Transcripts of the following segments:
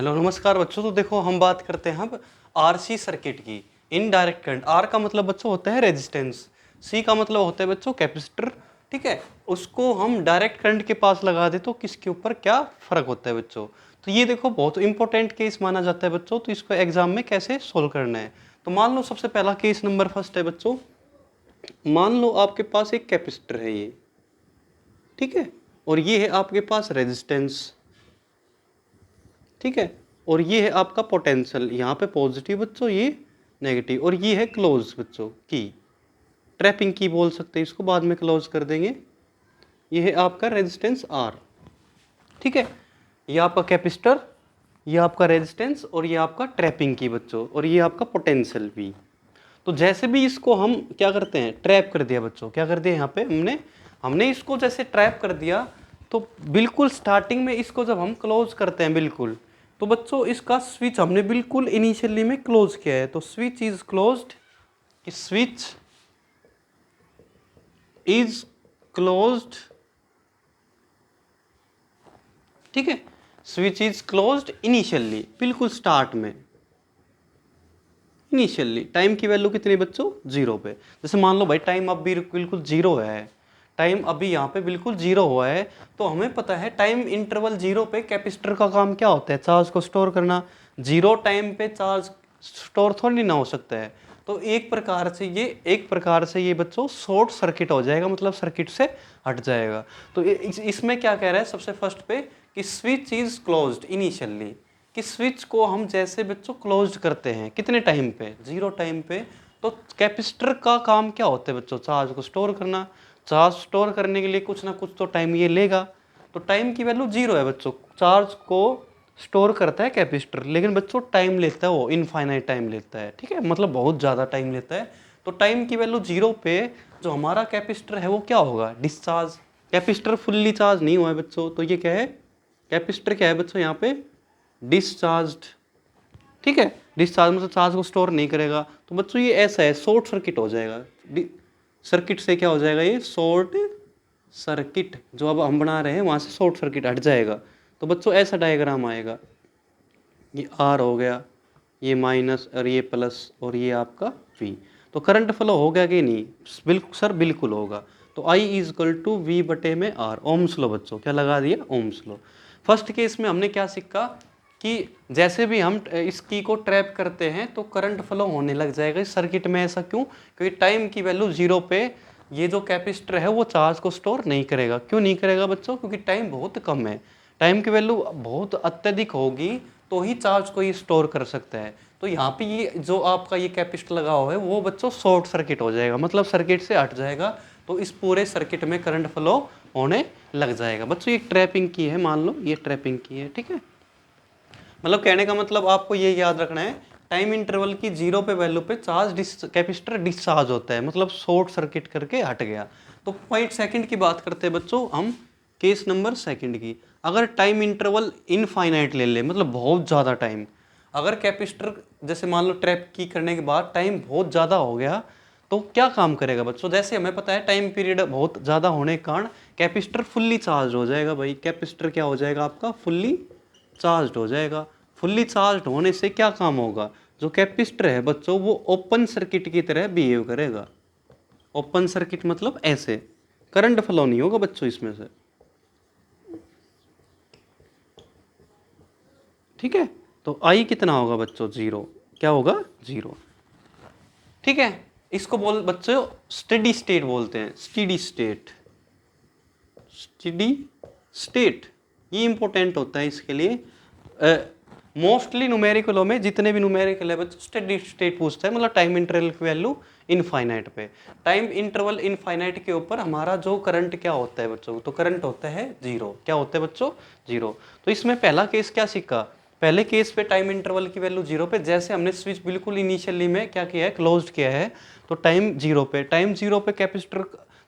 Hello नमस्कार बच्चों। तो देखो हम बात करते हैं अब आरसी सर्किट की। इनडायरेक्ट करंट, आर का मतलब बच्चों होता है रेजिस्टेंस, सी का मतलब होता है बच्चों कैपेसिटर। ठीक है, उसको हम डायरेक्ट करंट के पास लगा दे तो किसके ऊपर क्या फर्क होता है बच्चों। तो ये देखो बहुत इंपॉर्टेंट केस माना जाता है बच्चों। तो इसको एग्जाम में कैसे सोल्व करना है, तो मान लो सबसे पहला केस नंबर फर्स्ट है बच्चों। मान लो आपके पास एक कैपेसिटर है ये, ठीक है, और ये है आपके पास रेजिस्टेंस, ठीक है, और ये है आपका पोटेंशियल, यहाँ पे पॉजिटिव बच्चों, ये नेगेटिव, और ये है क्लोज बच्चों की, ट्रैपिंग की बोल सकते हैं इसको, बाद में क्लोज कर देंगे। ये है आपका रेजिस्टेंस आर, ठीक है, ये आपका कैपेसिटर, ये आपका रेजिस्टेंस, और ये आपका ट्रैपिंग की बच्चों, और ये आपका पोटेंशियल भी। तो जैसे भी इसको हम क्या करते हैं, ट्रैप कर दिया बच्चों, क्या कर दिया यहाँ पे हमने हमने इसको जैसे ट्रैप कर दिया, तो बिल्कुल स्टार्टिंग में इसको जब हम क्लोज करते हैं बिल्कुल, तो बच्चों इसका स्विच हमने बिल्कुल इनिशियली में क्लोज किया है, तो switch is closed, switch is closed, ठीक है, स्विच इज क्लोज्ड इनिशियली, बिल्कुल स्टार्ट में इनिशियली। टाइम की वैल्यू कितनी बच्चों, जीरो पे। जैसे मान लो भाई टाइम अब भी बिल्कुल जीरो है, टाइम अभी यहाँ पे बिल्कुल जीरो हुआ है, तो हमें पता है टाइम इंटरवल जीरो पे कैपेसिटर का काम क्या होता है, चार्ज को स्टोर करना। जीरो टाइम पे चार्ज स्टोर थोड़ी ना हो सकता है, तो एक प्रकार से ये बच्चों शॉर्ट सर्किट हो जाएगा, मतलब सर्किट से हट जाएगा। तो इसमें क्या कह रहा है सबसे फर्स्ट पे कि स्विच इज क्लोज्ड इनिशियली, कि स्विच को हम जैसे बच्चों क्लोज करते हैं कितने टाइम पे, जीरो टाइम पे। तो कैपेसिटर का काम क्या होता है बच्चों, चार्ज को स्टोर करना। चार्ज स्टोर करने के लिए कुछ ना कुछ तो टाइम ये लेगा, तो टाइम की वैल्यू जीरो है बच्चों। चार्ज को स्टोर करता है कैपेसिटर, लेकिन बच्चों टाइम लेता है वो, इनफाइनाइट टाइम लेता है, ठीक है, मतलब बहुत ज़्यादा टाइम लेता है। तो टाइम की वैल्यू जीरो पे जो हमारा कैपेसिटर है वो क्या होगा, डिस्चार्ज। कैपेसिटर फुल्ली चार्ज नहीं हुआ है बच्चों, तो ये क्या है, कैपेसिटर क्या है बच्चों यहाँ पे, डिस्चार्ज्ड, ठीक है। डिस्चार्ज मतलब चार्ज को स्टोर नहीं करेगा, तो बच्चों ये ऐसा है, शॉर्ट सर्किट हो जाएगा। सर्किट से क्या हो जाएगा, ये शॉर्ट सर्किट जो अब हम बना रहे हैं वहां से शॉर्ट सर्किट हट जाएगा। तो बच्चों ऐसा डायग्राम आएगा, ये आर हो गया, ये माइनस और ये प्लस, और ये आपका वी। तो करंट फ्लो होगा कि नहीं, बिल्कुल सर बिल्कुल होगा। तो I is equal to we बटे में आर, ओम्स लो बच्चों, क्या लगा दिया, ओम्स लो। फर्स्ट केस में हमने क्या सीखा कि जैसे भी हम इस की को ट्रैप करते हैं तो करंट फ्लो होने लग जाएगा इस सर्किट में। ऐसा क्यों, क्योंकि टाइम की वैल्यू जीरो पे ये जो कैपेसिटर है वो चार्ज को स्टोर नहीं करेगा। क्यों नहीं करेगा बच्चों, क्योंकि टाइम बहुत कम है, टाइम की वैल्यू बहुत अत्यधिक होगी तो ही चार्ज को ये स्टोर कर सकता है। तो यहाँ पे ये जो आपका ये कैपेसिटर लगा हुआ है वो बच्चों शॉर्ट सर्किट हो जाएगा, मतलब सर्किट से हट जाएगा, तो इस पूरे सर्किट में करंट फ्लो होने लग जाएगा। बच्चों ये ट्रैपिंग की है, मान लो ये ट्रैपिंग की है, ठीक है। मतलब कहने का मतलब आपको ये याद रखना है, टाइम इंटरवल की जीरो पे वैल्यू पे चार्ज कैपेसिटर डिस्चार्ज होता है, मतलब शॉर्ट सर्किट करके हट गया। तो पॉइंट सेकंड की बात करते हैं बच्चों हम, केस नंबर सेकंड की। अगर टाइम इंटरवल इनफाइनाइट ले ले, मतलब बहुत ज़्यादा टाइम, अगर कैपेसिटर जैसे मान लो ट्रैप की करने के बाद टाइम बहुत ज़्यादा हो गया, तो क्या काम करेगा बच्चों। जैसे हमें पता है टाइम पीरियड बहुत ज़्यादा होने के कारण कैपेसिटर फुल्ली चार्ज हो जाएगा भाई, कैपेसिटर क्या हो जाएगा आपका, फुल्ली चार्ज हो जाएगा। फुल्ली चार्ज होने से क्या काम होगा, जो कैपेसिटर है बच्चों वो ओपन सर्किट की तरह बिहेव करेगा। ओपन सर्किट मतलब ऐसे, करंट फ्लो नहीं होगा बच्चों इसमें से, ठीक है। तो आई कितना होगा बच्चों, जीरो, क्या होगा, जीरो, ठीक है। इसको बोल बच्चों स्टेडी स्टेट बोलते हैं, स्टेडी स्टेट, स्टेडी स्टेट, ये इंपॉर्टेंट होता है इसके लिए। मोस्टली न्यूमेरिकलों में जितने भी न्यूमेरिकल है बच्चों स्टेडी स्टेट पूछता है, मतलब टाइम इंटरवल की वैल्यू इनफाइनाइट पे। टाइम इंटरवल इनफाइनाइट के ऊपर हमारा जो करंट क्या होता है बच्चों, तो करंट होता है जीरो, क्या होता है बच्चों, जीरो। तो इसमें पहला केस क्या सीखा, पहले केस पे टाइम इंटरवल की वैल्यू जीरो पे, जैसे हमने स्विच बिल्कुल इनिशियली में क्या किया है, क्लोज्ड किया है, तो टाइम जीरो पे, टाइम जीरो पे कैपेसिटर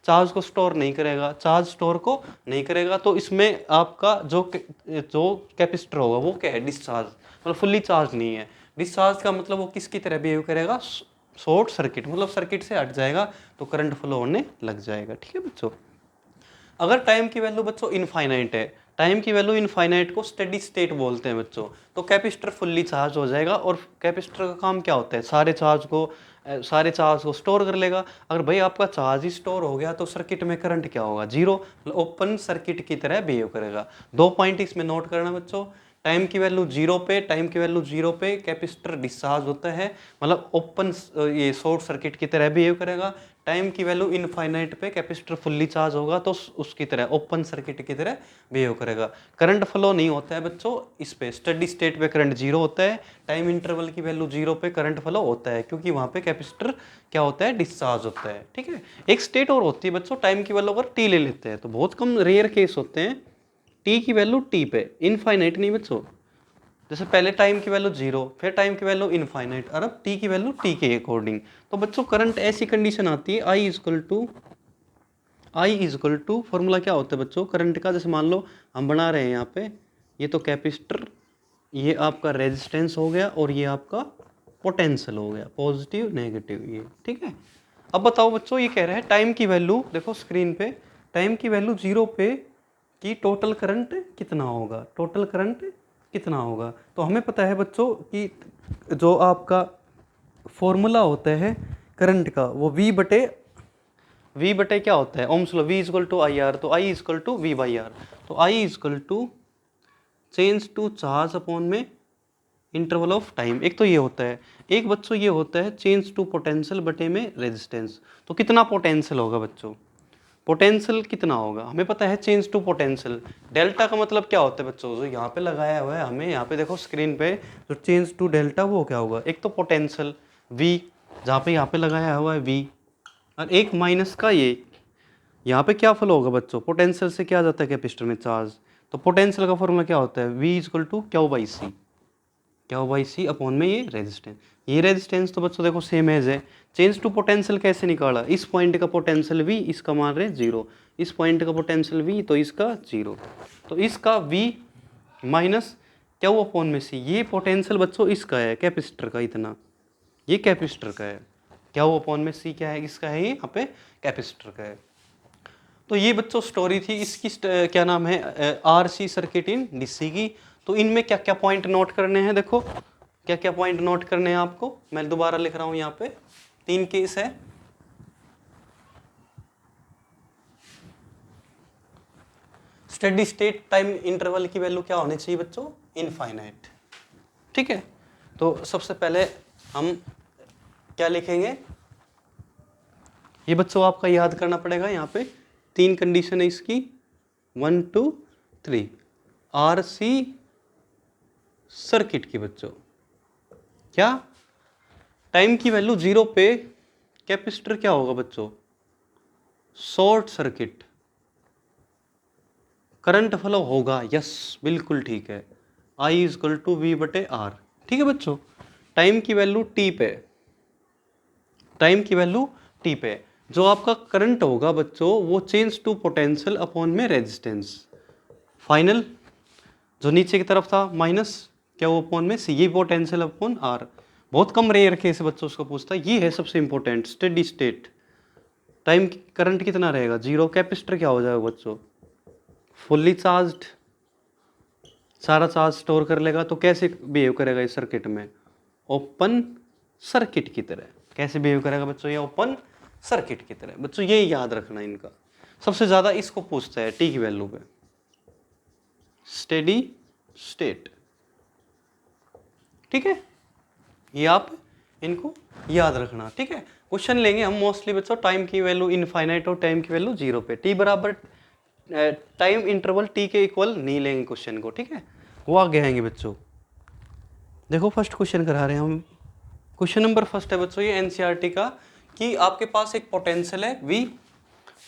चार्ज को स्टोर नहीं करेगा, चार्ज स्टोर को नहीं करेगा, तो इसमें आपका जो कैपेसिटर होगा वो क्या है, डिस्चार्ज, मतलब फुल्ली चार्ज नहीं है। डिस्चार्ज का मतलब वो किसकी तरह बिहेव करेगा, शॉर्ट सर्किट, मतलब सर्किट से हट जाएगा, तो करंट फ्लो होने लग जाएगा, ठीक है बच्चों। अगर टाइम की वैल्यू बच्चों इनफाइनाइट है, टाइम की वैल्यू इनफाइनाइट को स्टेडी स्टेट बोलते हैं बच्चों। तो कैपेसिटर फुल्ली चार्ज हो जाएगा और कैपेसिटर का काम क्या होता है, सारे चार्ज को स्टोर कर लेगा। अगर भाई आपका चार्ज ही स्टोर हो गया तो सर्किट में करंट क्या होगा, जीरो, ओपन सर्किट की तरह बिहेव करेगा। 2 पॉइंट इसमें नोट करना बच्चों, टाइम की वैल्यू जीरो पे कैपेसिटर डिस्चार्ज होता है, मतलब ओपन ये शॉर्ट सर्किट की तरह बिहेव करेगा। टाइम की वैल्यू इनफाइनाइट पे कैपेसिटर फुल्ली चार्ज होगा तो उसकी तरह ओपन सर्किट की तरह बिहेव करेगा। करंट फ्लो नहीं होता है बच्चों इस पे, स्टेडी स्टेट पे करंट जीरो होता है, टाइम इंटरवल की वैल्यू जीरो पे करंट फ्लो होता है, क्योंकि वहां पे कैपेसिटर क्या होता है, डिस्चार्ज होता है। ठीक है, एक स्टेट और होती है बच्चों, टाइम की वैल्यू अगर टी ले लेते हैं तो बहुत कम रेयर केस होते हैं, टी की वैल्यू टी पे, इनफाइनाइट नहीं बच्चों। जैसे पहले टाइम की वैल्यू जीरो, फिर टाइम की वैल्यू इनफाइनाइट, और अब टी की वैल्यू टी के अकॉर्डिंग। तो बच्चों करंट ऐसी कंडीशन आती है, आई इजकल टू फॉर्मूला क्या होता है बच्चों करंट का, जैसे मान लो हम बना रहे हैं यहाँ पे, ये तो कैपेसिटर, ये आपका रेजिस्टेंस हो गया और ये आपका पोटेंशियल हो गया, पॉजिटिव नेगेटिव ये। ठीक है, अब बताओ बच्चों, ये कह रहे हैं टाइम की वैल्यू, देखो स्क्रीन पे, टाइम की वैल्यू जीरो पे कि टोटल करंट कितना होगा, टोटल करंट कितना होगा। तो हमें पता है बच्चों कि जो आपका फॉर्मूला होता है करंट का वो V बटे क्या होता है, Ohm's law, V equal to I R, तो I equal to V by R. तो I equal to change to charge upon में इंटरवल ऑफ टाइम, एक तो ये होता है, एक बच्चों ये होता है चेंज टू पोटेंशियल बटे में रेजिस्टेंस। तो कितना पोटेंशियल होगा बच्चों, पोटेंशियल कितना होगा, हमें पता है चेंज टू पोटेंशियल। डेल्टा का मतलब क्या होता है बच्चों, जो यहाँ पे लगाया हुआ है हमें, यहाँ पे देखो स्क्रीन पे, जो चेंज टू डेल्टा वो क्या होगा, एक तो पोटेंशियल V, जहाँ पे यहाँ पे लगाया हुआ है V, और एक माइनस का ये, यहाँ पे क्या फ्लो होगा बच्चों, पोटेंशियल से क्या जाता है कैपेसिटर में चार्ज, तो पोटेंशियल का फॉर्मूला क्या होता है, V equal to Q by C upon में ये रेजिस्टेंस। ये रेजिस्टेंस तो बच्चों देखो सेम एज है। चेंज टू पोटेंशियल कैसे निकाला, इस पॉइंट का पोटेंशियल V, इसका मान रहे जीरो, इस पॉइंट का पोटेंशियल V तो इसका जीरो, तो इसका V माइनस क्यू अपॉन में सी, ये पोटेंशियल बच्चों इसका है कैपेसिटर का इतना, ये कैपेसिटर का है, क्या वो अपॉन में सी क्या है, इसका है, ये यहाँ पे कैपेसिटर का है। तो ये बच्चों स्टोरी थी इसकी, क्या नाम है, RC सर्किट इन DC की। तो इनमें क्या क्या पॉइंट नोट करने हैं, देखो क्या क्या पॉइंट नोट करने हैं आपको, मैं दोबारा लिख रहा हूं यहाँ पे, 3 केस है। स्टेडी स्टेट टाइम इंटरवल की वैल्यू क्या होनी चाहिए बच्चों, इनफाइनाइट। ठीक है, तो सबसे पहले हम क्या लिखेंगे, ये बच्चों आपका याद करना पड़ेगा, यहाँ पे 3 कंडीशन है इसकी, 1 2 3, RC सर्किट की बच्चों, क्या टाइम की वैल्यू जीरो पे कैपेसिटर क्या होगा बच्चों, शॉर्ट सर्किट, करंट फ्लो होगा, यस बिल्कुल ठीक है, I इजकल टू V बटे R। ठीक है बच्चों, टाइम की वैल्यू T पे, टाइम की वैल्यू T पे, जो आपका करंट होगा बच्चों वो चेंज टू पोटेंशियल अपॉन में रेजिस्टेंस, फाइनल जो नीचे की तरफ था माइनस क्या वो अपॉन में सी, ये पोटेंशियल अपॉन आर। बहुत कम रेयर केस है बच्चों उसको पूछता है, ये है सबसे important, steady state time current कितना रहेगा, जीरो, कैपेसिटर क्या हो जाएगा बच्चों, फुल्ली चार्ज्ड, सारा चार्ज स्टोर कर लेगा, तो कैसे बिहेव करेगा इस सर्किट में, ओपन सर्किट की तरह। कैसे बिहेव करेगा बच्चों, ये ओपन सर्किट की तरह। बच्चों ये याद रखना, इनका सबसे ज्यादा इसको पूछता है टी की वैल्यू पे, स्टेडी स्टेट। ठीक है, ये आप इनको याद रखना। ठीक है, क्वेश्चन लेंगे हम मोस्टली बच्चों टाइम की वैल्यू इनफाइनाइट और टाइम की वैल्यू जीरो पे, टी बराबर टाइम इंटरवल टी के इक्वल नहीं लेंगे क्वेश्चन को। ठीक है, वो आगे आएंगे बच्चों। देखो फर्स्ट क्वेश्चन करा रहे हैं हम, क्वेश्चन नंबर फर्स्ट है बच्चों ये एनसीईआरटी का, कि आपके पास एक पोटेंशियल है V,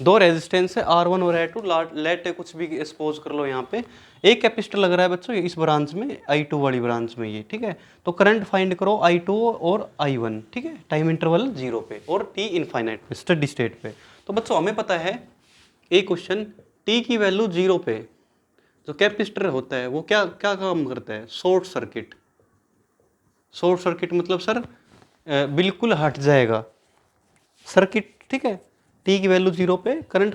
2 रेजिस्टेंस है R1 और R2, लेट कुछ भी एक्सपोज कर लो यहाँ पे, एक कैपेसिटर लग रहा है बच्चों इस ब्रांच में, I2 वाली ब्रांच में ये। ठीक है, तो करंट फाइंड करो I2 और I1। ठीक है, टाइम इंटरवल जीरो पे और T इनफाइनाइट पे, स्टेडी स्टेट पे। तो बच्चों हमें पता है एक क्वेश्चन, T की वैल्यू जीरो पे जो कैपेसिटर होता है वो क्या क्या काम करता है, शॉर्ट सर्किट। शॉर्ट सर्किट मतलब सर बिल्कुल हट जाएगा सर्किट। ठीक है, टी की वैल्यू जीरो पे करंट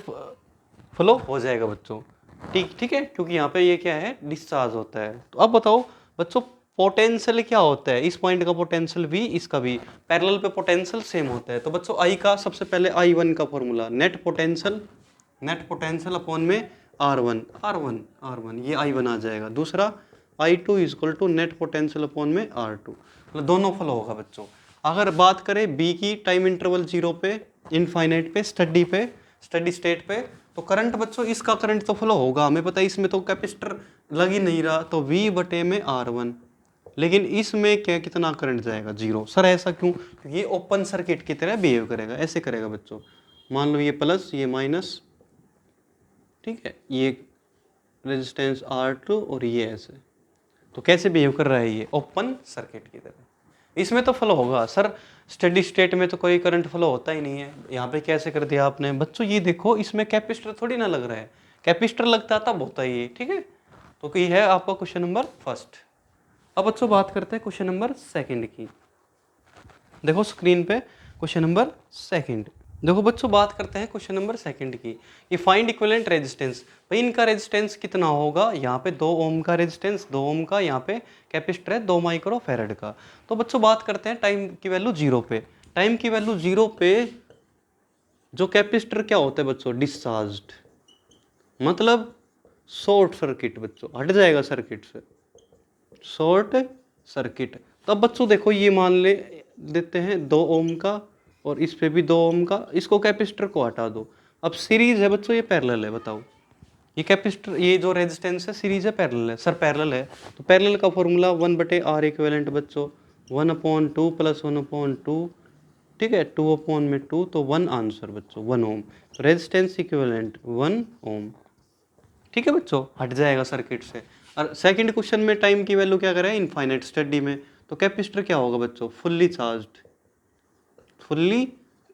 फ्लो हो जाएगा बच्चों, ठीक ठीक है, क्योंकि यहाँ पे ये क्या है, डिस्चार्ज होता है। तो अब बताओ बच्चों पोटेंशियल क्या होता है, इस पॉइंट का पोटेंशियल भी, इसका भी, पैरेलल पे पोटेंशियल सेम होता है। तो बच्चों आई का सबसे पहले I1 का फॉर्मूला, नेट पोटेंशियल अपॉन में R1 ये I1 आ जाएगा। दूसरा I2 equal to net potential upon में R2, मतलब दोनों फ्लो होगा बच्चों। अगर बात करें B की, टाइम इंटरवल 0 पे, इनफाइनाइट पे, स्टडी स्टेट पे, तो करंट बच्चों इसका करंट तो फ्लो होगा, हमें पता है, इसमें तो कैपेसिटर लग ही नहीं रहा, तो V बटे में R1। लेकिन इसमें क्या, कितना करंट जाएगा, 0। सर ऐसा क्यों, क्योंकि ये ओपन सर्किट की तरह बिहेव करेगा, ऐसे करेगा बच्चों। मान लो ये प्लस ये माइनस, ठीक है, ये रेजिस्टेंस R2 और ये ऐसे, तो कैसे बिहेव कर रहा है ये, ओपन सर्किट की तरह। इसमें तो फ्लो होगा सर, स्टेडी स्टेट में तो कोई करंट फ्लो होता ही नहीं है। यहाँ पे कैसे कर दिया आपने बच्चों, ये देखो इसमें कैपेसिटर थोड़ी ना लग रहा है, कैपेसिटर लगता तब होता ही है, ठीक है। तो ये है आपका क्वेश्चन नंबर फर्स्ट। अब बच्चों बात करते हैं क्वेश्चन नंबर सेकंड की। देखो स्क्रीन पे क्वेश्चन नंबर सेकंड, देखो बच्चों बात करते हैं क्वेश्चन नंबर सेकंड की। ये फाइंड इक्विवेलेंट रेजिस्टेंस, भाई इनका रेजिस्टेंस कितना होगा, यहाँ पे 2 ओम का रेजिस्टेंस, 2 ओम का, यहाँ पे कैपेसिटर है 2 माइक्रो फैरड का। तो बच्चों बात करते हैं टाइम की वैल्यू 0 पे, टाइम की वैल्यू 0 पे जो कैपेसिटर क्या होता है बच्चों, डिस्चार्ज्ड, मतलब शॉर्ट सर्किट बच्चों, हट जाएगा सर्किट से, शॉर्ट सर्किट। तब बच्चों देखो ये मान ले देते हैं 2 ओम का, और इस पे भी 2 ओम का, इसको कैपेसिटर को हटा दो। अब सीरीज है बच्चों, ये पैरेलल है, बताओ ये कैपेसिटर, ये जो रेजिस्टेंस है सीरीज है पैरेलल है, सर पैरेलल है, तो पैरेलल का फॉर्मूला 1/R इक्विवेलेंट बच्चों, 1/2 + 1/2, ठीक है, 2/2, तो 1 आंसर बच्चों, 1 ओम। रेजिस्टेंस इक्विवेलेंट 1 ओम, ठीक है बच्चों, हट जाएगा सर्किट से। और सेकंड क्वेश्चन में टाइम की वैल्यू क्या करें, इनफाइनाइट स्टडी में, तो कैपेसिटर क्या होगा बच्चों, फुल्ली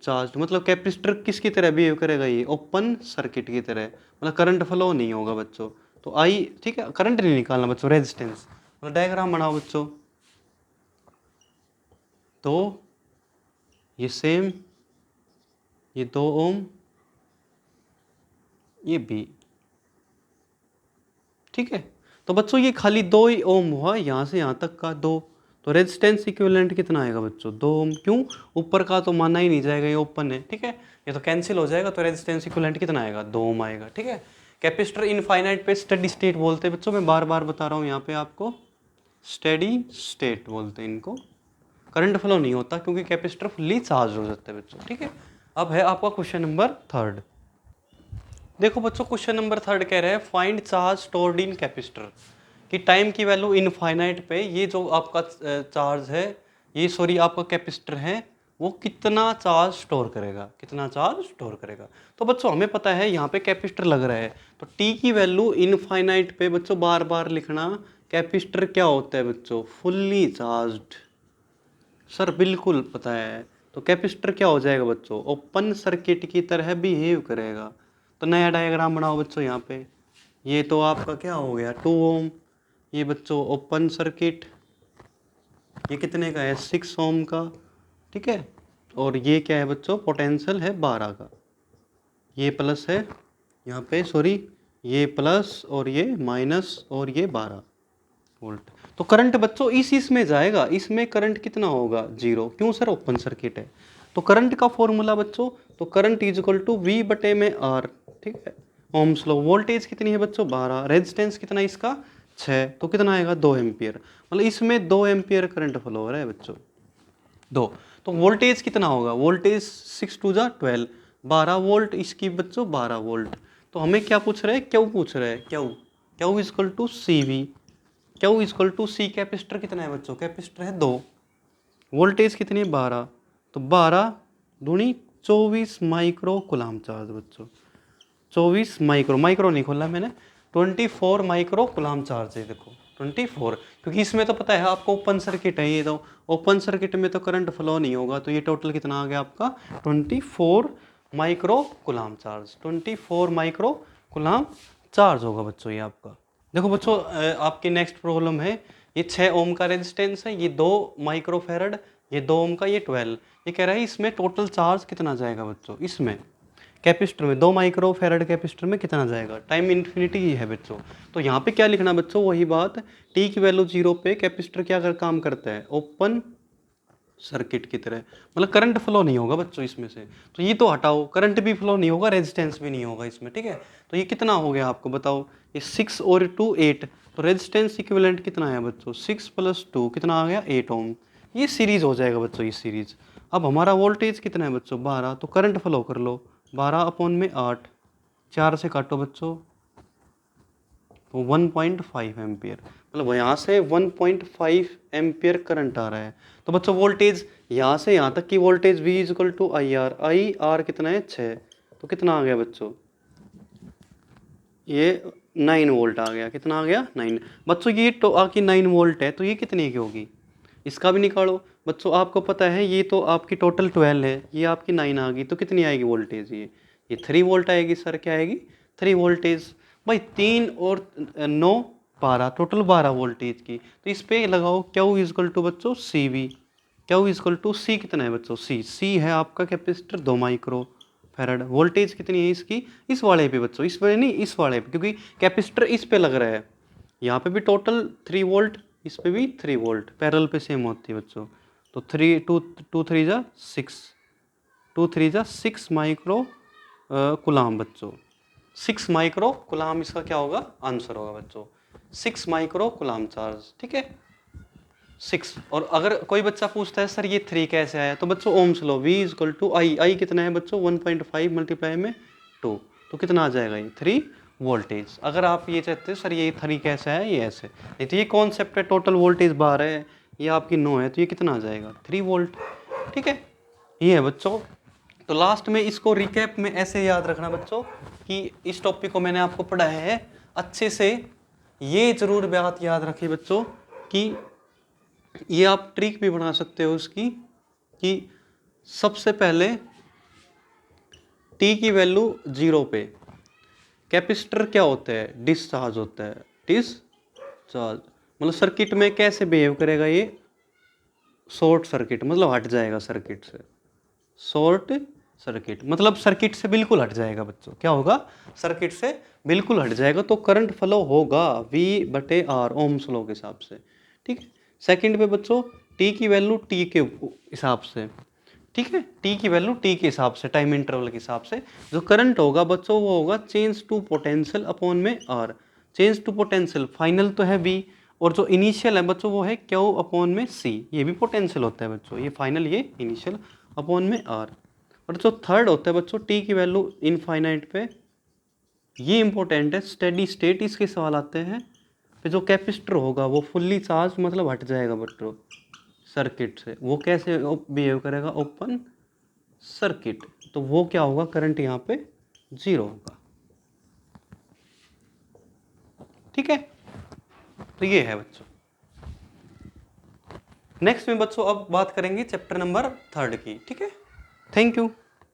चार्ज्ड, मतलब कैपेसिटर किसकी तरह बिहेव करेगा, ये ओपन सर्किट की तरह, मतलब करंट फ्लो नहीं होगा बच्चों। तो आई, ठीक है, करंट नहीं निकालना बच्चों, रेजिस्टेंस, मतलब डायग्राम बनाओ बच्चों। तो ये सेम, ये 2 ओम, ये भी, ठीक है। तो बच्चों ये खाली 2 ही ओम हुआ, यहाँ से यहाँ तक का 2, तो रेजिस्टेंस इक्विवेलेंट कितना आएगा बच्चों, 2 ओम। क्यों, ऊपर का तो माना ही नहीं जाएगा, ये ओपन है, ठीक है, ये तो कैंसिल हो जाएगा, तो रेजिस्टेंस इक्विवेलेंट कितना आएगा, 2 ओम आएगा, ठीक है। कैपेसिटर इनफाइनाइट पे स्टेडी स्टेट बोलते हैं बच्चों, मैं बार बार बता रहा हूँ यहाँ पे आपको, स्टेडी स्टेट बोलते हैं इनको, करंट फ्लो नहीं होता क्योंकि कैपेसिटर फुल्ली चार्ज हो जाता है बच्चों, ठीक है। अब है आपका क्वेश्चन नंबर थर्ड। देखो बच्चों क्वेश्चन नंबर थर्ड कह रहे हैं find charge stored in capacitor, कि टाइम की वैल्यू इनफाइनाइट पे ये जो आपका चार्ज है, ये सॉरी आपका कैपेसिटर है, वो कितना चार्ज स्टोर करेगा, कितना चार्ज स्टोर करेगा। तो बच्चों हमें पता है यहाँ पे कैपेसिटर लग रहा है, तो टी की वैल्यू इनफाइनाइट पे बच्चों बार बार लिखना, कैपेसिटर क्या होता है बच्चों, फुल्ली चार्ज्ड, सर बिल्कुल पता है। तो कैपेसिटर क्या हो जाएगा बच्चों, ओपन सर्किट की तरह बिहेव करेगा। तो नया डायग्राम बनाओ बच्चों यहाँ पे, ये तो आपका क्या हो गया 2 ओम, ये बच्चों ओपन सर्किट, ये कितने का है 6 ओम का, ठीक है। और ये क्या है बच्चों, पोटेंशियल है 12 का, ये प्लस है यहाँ पे, सॉरी ये प्लस और ये माइनस, और ये 12 वोल्ट। तो करंट बच्चों इसमें जाएगा, इसमें करंट कितना होगा 0, क्यों सर ओपन सर्किट है। तो करंट का फॉर्मूला बच्चों, तो current is equal to V बटे में R, ठीक है, ओम्स लॉ। वोल्टेज कितनी है बच्चों 12, रेजिस्टेंस कितना इसका 6, तो कितना आएगा 2 एम्पियर, मतलब इसमें 2 एम्पियर करंट फ्लो हो रहा है बच्चों, 2। तो वोल्टेज कितना होगा, वोल्टेज 6 × 2 = 12, 12 वोल्ट इसकी बच्चों 12 वोल्ट। तो हमें क्या पूछ रहे हैं, क्यू पूछ रहे हैं, Q is equal to CV, Q is equal to C, capacitor कितना है बच्चों, कैपेसिटर है 2, वोल्टेज कितनी है 12, तो 12 दूनी 24 माइक्रो कूलम चार्ज बच्चों, 24 माइक्रो नहीं खोला मैंने, 24 माइक्रो कूलम चार्ज है, देखो 24, क्योंकि इसमें तो पता है आपको ओपन सर्किट है, ये तो ओपन सर्किट में तो करंट फ्लो नहीं होगा, तो ये टोटल कितना आ गया आपका 24 micro coulomb charge, 24 micro coulomb charge होगा बच्चों ये आपका। देखो बच्चों आपकी नेक्स्ट प्रॉब्लम है, ये 6 ओम का रेजिस्टेंस है, ये 2 माइक्रोफैरड, ये 2 ओम का, ये 12, ये कह रहा है इसमें टोटल चार्ज कितना जाएगा बच्चों, इसमें कैपेसिटर में 2 माइक्रो फैराड कैपेसिटर में कितना जाएगा, टाइम इन्फिनिटी ही है बच्चों। तो यहाँ पे क्या लिखना बच्चों, वही बात, टी की वैल्यू 0 पे कैपेसिटर क्या कर काम करता है, ओपन सर्किट की तरह, मतलब करंट फ्लो नहीं होगा बच्चों इसमें से। तो ये तो हटाओ, करंट भी फ्लो नहीं होगा, रेजिस्टेंस भी नहीं होगा इसमें, ठीक है। तो ये कितना हो गया आपको बताओ, ये 6 और 2 8, तो रेजिस्टेंस इक्विवेलेंट कितना है बच्चों, 6 + 2 कितना आ गया 8 ओम। ये सीरीज हो जाएगा बच्चों, ये सीरीज। अब हमारा वोल्टेज कितना है बच्चों 12, तो करंट फ्लो कर लो 12/8, 4 से काटो बच्चों तो 1.5 एम्पियर, मतलब यहाँ से 1.5 एम्पियर करंट आ रहा है। तो बच्चों वोल्टेज यहाँ से यहाँ तक की वोल्टेज V = IR, IR कितना है 6, तो कितना आ गया बच्चों, ये 9 वोल्ट आ गया, कितना आ गया 9। बच्चों ये तो आपकी 9 वोल्ट है, तो ये कितने की होगी, इसका भी निकालो बच्चों। आपको पता है ये तो आपकी टोटल 12 है, ये आपकी 9 आ गई, तो कितनी आएगी वोल्टेज, ये 3 वोल्ट आएगी सर, क्या आएगी 3 वोल्टेज। भाई 3 और 9 12, टोटल 12 वोल्टेज की। तो इस पे लगाओ Q = बच्चों CV, Q = C कितना है बच्चों, C है आपका कैपेसिटर 2 माइक्रो फैराड। वोल्टेज कितनी है इसकी, इस वाले पे बच्चों, इस वाले नहीं, इस वाले पे, क्योंकि कैपेसिटर इस पे लग रहा है। यहाँ पे भी टोटल 3 वोल्ट, इस पे भी 3 वोल्ट, पैरेलल पे सेम होती है बच्चों। तो 2 3 जा 6, 2 3 जा 6 माइक्रो कुलाम बच्चों, 6 माइक्रो कुलाम इसका क्या होगा, आंसर होगा बच्चों, 6 माइक्रो कुलाम चार्ज, ठीक है 6। और अगर कोई बच्चा पूछता है सर ये 3 कैसे आया, तो बच्चों ओम्स लो, V = I कितना है बच्चों 1.5 मल्टीप्लाई में 2, तो कितना आ जाएगा ये 3 वोल्टेज। अगर आप ये चाहते हो सर ये 3 कैसे है, ये ऐसे नहीं, तो ये कॉन्सेप्ट है, टोटल वोल्टेज 12 है, ये आपकी 9 है, तो ये कितना आ जाएगा 3 वोल्ट, ठीक है। ये है बच्चों। तो लास्ट में इसको रिकैप में ऐसे याद रखना बच्चों कि इस टॉपिक को मैंने आपको पढ़ाया है अच्छे से। ये जरूर बात याद रखिए बच्चों कि ये आप ट्रिक भी बना सकते हो उसकी, कि सबसे पहले टी की वैल्यू 0 पे कैपेसिटर क्या होता है, डिस्चार्ज होता है, डिस्चार्ज मतलब सर्किट में कैसे बिहेव करेगा, ये शॉर्ट सर्किट, मतलब हट जाएगा सर्किट से, शॉर्ट सर्किट मतलब सर्किट से बिल्कुल हट जाएगा बच्चों, क्या होगा सर्किट से बिल्कुल हट जाएगा, तो करंट फ्लो होगा V/R ओम्स लॉ के हिसाब से, ठीक है। सेकंड पे बच्चों टी की वैल्यू टी के हिसाब से, ठीक है, टी की वैल्यू टी के हिसाब से, टाइम इंटरवल के हिसाब से जो करंट होगा बच्चों वो होगा चेंज टू पोटेंशियल अपॉन में R। Change to potential final तो है V, और जो इनिशियल है बच्चों वो है Q अपॉन में C, ये भी पोटेंशियल होता है बच्चों, ये फाइनल ये इनिशियल अपॉन में R। और जो थर्ड होता है बच्चों टी की वैल्यू इनफाइनाइट पे, ये इंपॉर्टेंट है, स्टेडी स्टेट इसके सवाल आते हैं। फिर जो कैपेसिटर होगा वो फुल्ली चार्ज मतलब हट जाएगा बच्चों सर्किट से, वो कैसे बिहेव करेगा, ओपन सर्किट, तो वो क्या होगा करंट यहाँ पे 0 होगा, ठीक है। तो ये है बच्चों। नेक्स्ट में बच्चों अब बात करेंगे चैप्टर नंबर 3 की, ठीक है। Thank you.